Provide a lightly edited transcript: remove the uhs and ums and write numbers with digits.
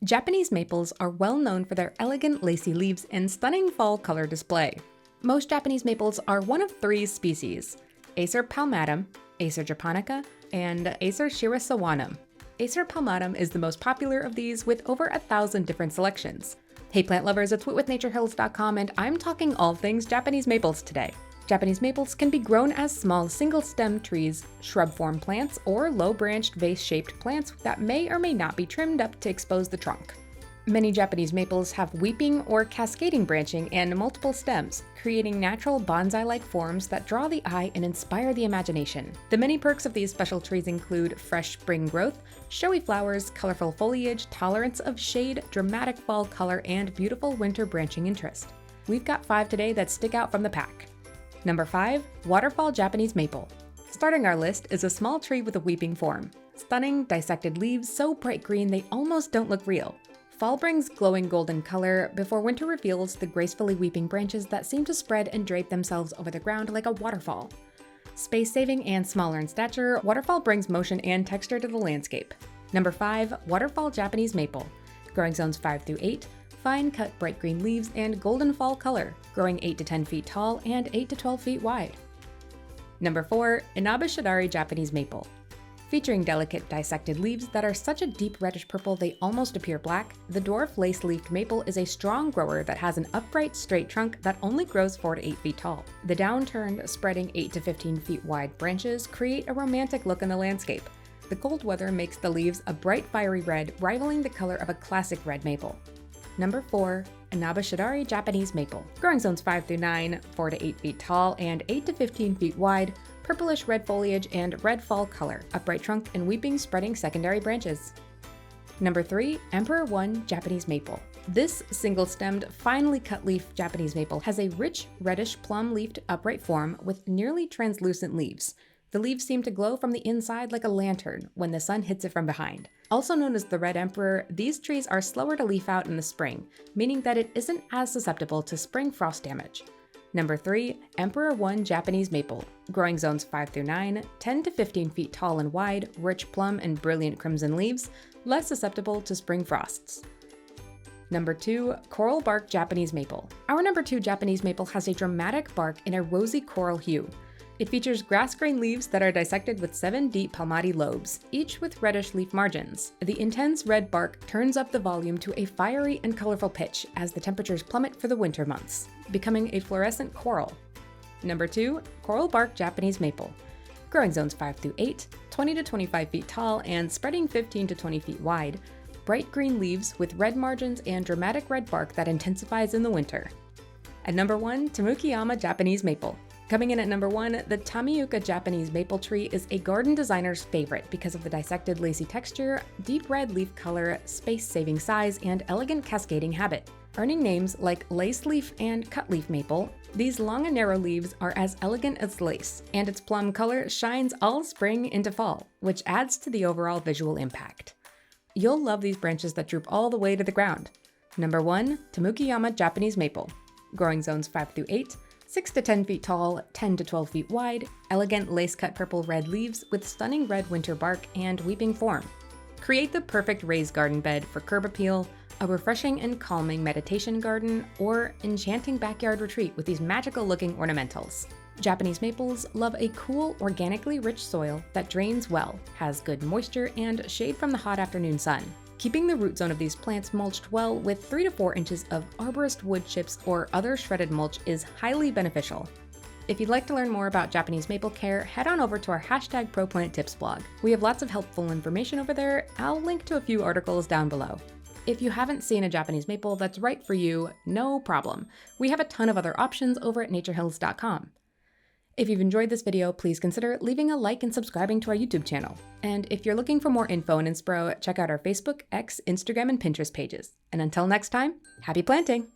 Japanese maples are well known for their elegant lacy leaves and stunning fall color display. Most Japanese maples are one of three species: Acer palmatum, Acer japonica, and Acer shirasawanum. Acer palmatum is the most popular of these, with over 1,000 different selections. Hey plant lovers, it's Whit with naturehills.com, and I'm talking all things Japanese maples today. Japanese maples can be grown as small single-stem trees, shrub-form plants, or low-branched vase-shaped plants that may or may not be trimmed up to expose the trunk. Many Japanese maples have weeping or cascading branching and multiple stems, creating natural bonsai-like forms that draw the eye and inspire the imagination. The many perks of these special trees include fresh spring growth, showy flowers, colorful foliage, tolerance of shade, dramatic fall color, and beautiful winter branching interest. We've got 5 today that stick out from the pack. Number 5. Waterfall Japanese Maple. Starting our list is a small tree with a weeping form. Stunning, dissected leaves so bright green they almost don't look real. Fall brings glowing golden color before winter reveals the gracefully weeping branches that seem to spread and drape themselves over the ground like a waterfall. Space-saving and smaller in stature, Waterfall brings motion and texture to the landscape. Number 5. Waterfall Japanese Maple. Growing zones 5 through 8. Fine-cut bright green leaves and golden fall color, growing 8 to 10 feet tall and 8 to 12 feet wide. Number 4. Inaba Shadari Japanese Maple. Featuring delicate dissected leaves that are such a deep reddish purple they almost appear black, the dwarf lace-leafed maple is a strong grower that has an upright, straight trunk that only grows 4 to 8 feet tall. The downturned, spreading 8 to 15 feet wide branches create a romantic look in the landscape. The cold weather makes the leaves a bright fiery red, rivaling the color of a classic red maple. Number 4. Inaba Shadari Japanese Maple. Growing zones 5 through 9, 4 to 8 feet tall, and 8 to 15 feet wide, purplish red foliage and red fall color, upright trunk, and weeping spreading secondary branches. Number 3. Emperor 1 Japanese Maple. This single-stemmed, finely cut leaf Japanese maple has a rich, reddish, plum-leafed upright form with nearly translucent leaves. The leaves seem to glow from the inside like a lantern when the sun hits it from behind. Also known as the Red Emperor, these trees are slower to leaf out in the spring, meaning that it isn't as susceptible to spring frost damage. Number 3. Emperor 1 Japanese Maple. Growing zones 5 through 9, 10 to 15 feet tall and wide, rich plum and brilliant crimson leaves, less susceptible to spring frosts. Number 2. Coral Bark Japanese Maple. Our number 2 Japanese maple has a dramatic bark in a rosy coral hue. It features grass-grain leaves that are dissected with 7 deep palmati lobes, each with reddish leaf margins. The intense red bark turns up the volume to a fiery and colorful pitch as the temperatures plummet for the winter months, becoming a fluorescent coral. Number 2. Coral Bark Japanese Maple. Growing zones 5 through 8, 20 to 25 feet tall and spreading 15 to 20 feet wide, bright green leaves with red margins and dramatic red bark that intensifies in the winter. At number 1, Tamuk Japanese Maple. Coming in at number 1, the Tamuk Japanese maple tree is a garden designer's favorite because of the dissected lacy texture, deep red leaf color, space-saving size, and elegant cascading habit. Earning names like lace leaf and cut leaf maple, these long and narrow leaves are as elegant as lace, and its plum color shines all spring into fall, which adds to the overall visual impact. You'll love these branches that droop all the way to the ground. Number 1, Tamuk Japanese Maple. Growing zones 5 through 8, 6 to 10 feet tall, 10 to 12 feet wide, elegant lace-cut purple-red leaves with stunning red winter bark and weeping form. Create the perfect raised garden bed for curb appeal, a refreshing and calming meditation garden, or enchanting backyard retreat with these magical-looking ornamentals. Japanese maples love a cool, organically rich soil that drains well, has good moisture, and shade from the hot afternoon sun. Keeping the root zone of these plants mulched well with 3 to 4 inches of arborist wood chips or other shredded mulch is highly beneficial. If you'd like to learn more about Japanese maple care, head on over to our #ProPlantTips blog. We have lots of helpful information over there. I'll link to a few articles down below. If you haven't seen a Japanese maple that's right for you, no problem. We have a ton of other options over at naturehills.com. If you've enjoyed this video, please consider leaving a like and subscribing to our YouTube channel. And if you're looking for more info and inspo, check out our Facebook, X, Instagram, and Pinterest pages. And until next time, happy planting!